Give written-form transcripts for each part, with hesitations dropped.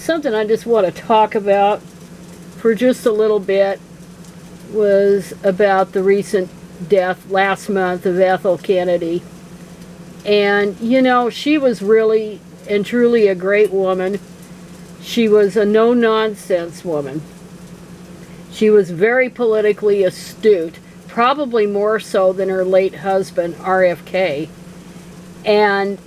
Something I just want to talk about for just a little bit was about the recent death last month of Ethel Kennedy. And, you know, she was really and truly a great woman. She was a no-nonsense woman. She was very politically astute, probably more so than her late husband, RFK. And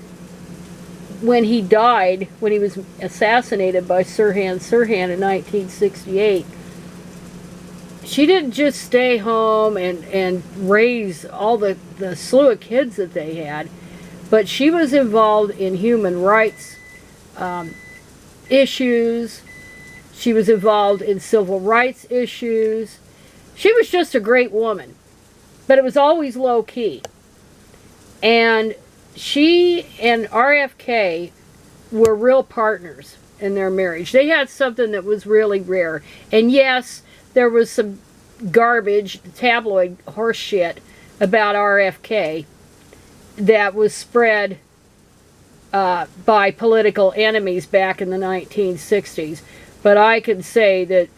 when he died, when he was assassinated by Sirhan Sirhan in 1968, she didn't just stay home and raise all the slew of kids that they had, but she was involved in human rights issues. She was involved in civil rights issues. She was just a great woman, but it was always low-key. And she and RFK were real partners in their marriage. They had something that was really rare. And yes, there was some garbage, tabloid horse shit about RFK that was spread by political enemies back in the 1960s. But I can say that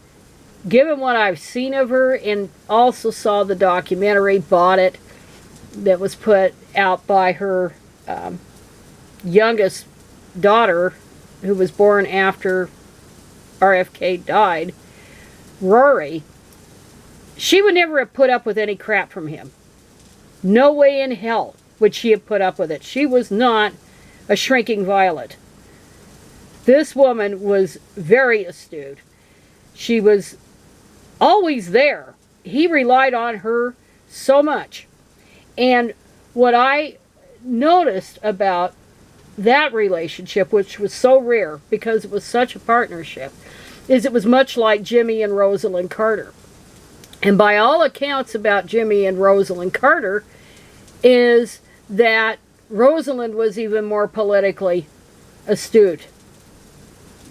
given what I've seen of her, and also saw the documentary, bought it, that was put out by her youngest daughter, who was born after RFK died, Rory, she would never have put up with any crap from him. No way in hell would she have put up with it. She was not a shrinking violet. This woman was very astute. She was always there. He relied on her so much. And what I noticed about that relationship, which was so rare because it was such a partnership, is it was much like Jimmy and Rosalind Carter. And by all accounts about Jimmy and Rosalind Carter is that Rosalind was even more politically astute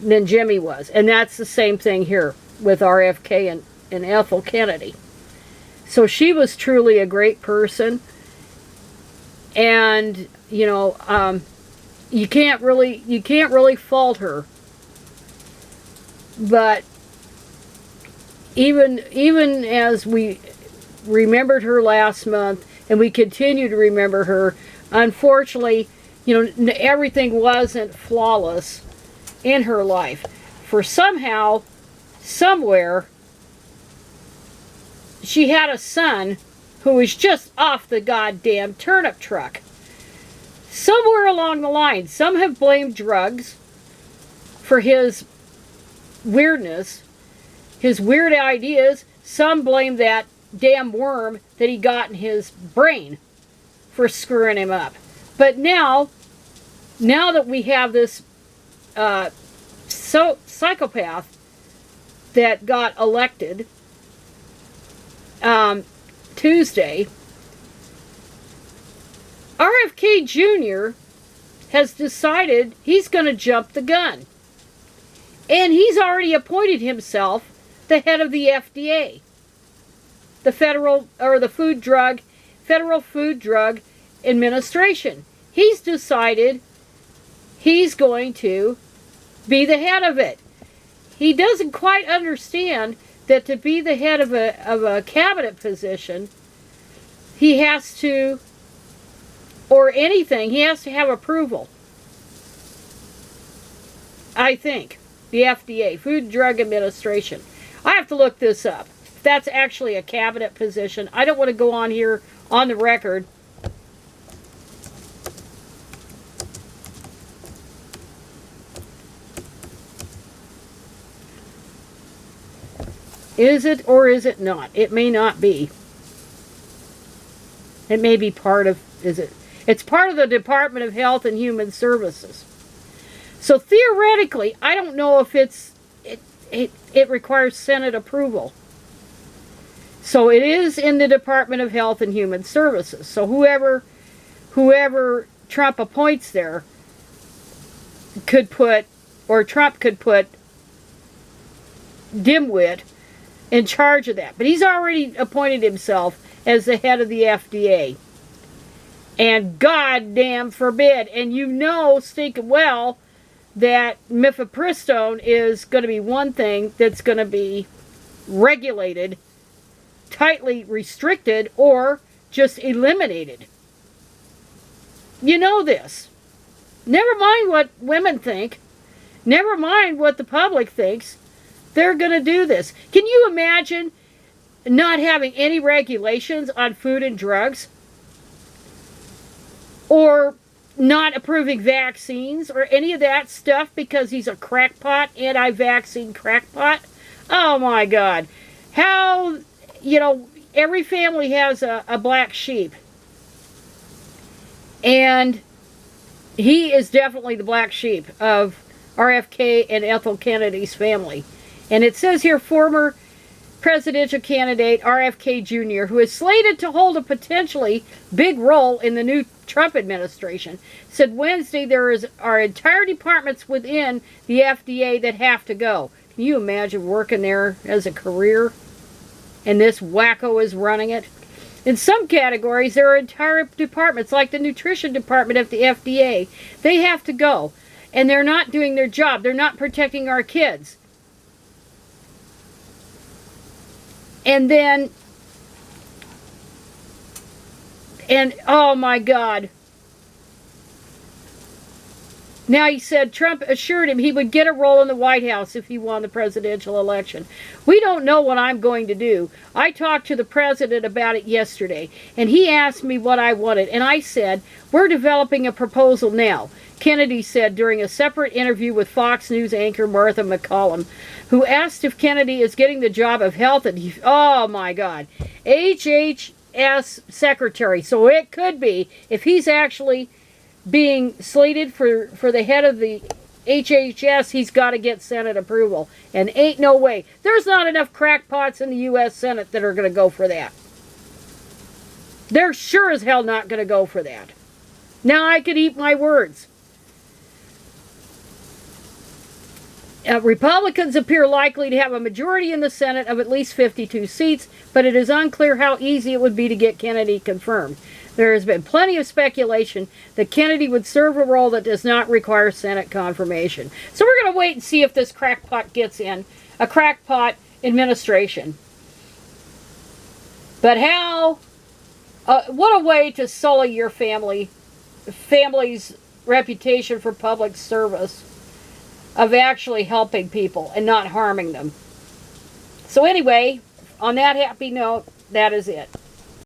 than Jimmy was. And that's the same thing here with RFK and Ethel Kennedy. So she was truly a great person. And, you know, you can't really fault her. But even as we remembered her last month, and we continue to remember her, unfortunately, you know, everything wasn't flawless in her life. For somehow, somewhere, she had a son who was just off the goddamn turnip truck. Somewhere along the line, some have blamed drugs for his weirdness, his weird ideas. Some blame that damn worm that he got in his brain for screwing him up. But now that we have this psychopath that got elected Tuesday, RFK Jr. has decided he's going to jump the gun. And he's already appointed himself the head of the FDA, the Federal Food Drug Administration. He's decided he's going to be the head of it. He doesn't quite understand that to be the head of a cabinet position, he has to, or anything, he has to have approval. I think. The FDA, Food Drug Administration. I have to look this up. That's actually a cabinet position. I don't want to go on here on the record. Is it or is it not? It may not be. It may be part of, it's part of the Department of Health and Human Services. So theoretically, I don't know if it requires Senate approval. So it is in the Department of Health and Human Services. So whoever Trump appoints there could put, or Trump could put dimwit in charge of that. But he's already appointed himself as the head of the FDA. And goddamn forbid, and you know stinking well that mifepristone is going to be one thing that's going to be regulated, tightly restricted, or just eliminated. You know this. Never mind what women think. Never mind what the public thinks. They're going to do this. Can you imagine not having any regulations on food and drugs? Or not approving vaccines or any of that stuff because he's a crackpot, anti-vaccine crackpot? Oh my God. How, you know, every family has a black sheep. And he is definitely the black sheep of RFK and Ethel Kennedy's family. And it says here, former presidential candidate RFK Jr., who is slated to hold a potentially big role in the new Trump administration, said Wednesday are entire departments within the FDA that have to go. Can you imagine working there as a career? And this wacko is running it? In some categories, there are entire departments, like the nutrition department of the FDA. They have to go. And they're not doing their job. They're not protecting our kids. And then, oh my God. Now he said Trump assured him he would get a role in the White House if he won the presidential election. We don't know what I'm going to do. I talked to the president about it yesterday, and he asked me what I wanted, and I said, we're developing a proposal now, Kennedy said during a separate interview with Fox News anchor Martha McCallum, who asked if Kennedy is getting the job of health and, oh my God, HHS secretary. So it could be, if he's actually being slated for the head of the HHS, he's got to get Senate approval. And ain't no way. There's not enough crackpots in the U.S. Senate that are going to go for that. They're sure as hell not going to go for that. Now I could eat my words. Republicans appear likely to have a majority in the Senate of at least 52 seats, but it is unclear how easy it would be to get Kennedy confirmed. There has been plenty of speculation that Kennedy would serve a role that does not require Senate confirmation. So we're going to wait and see if this crackpot gets in. A crackpot administration. But how? What a way to sully your family's reputation for public service of actually helping people and not harming them. So anyway, on that happy note, that is it.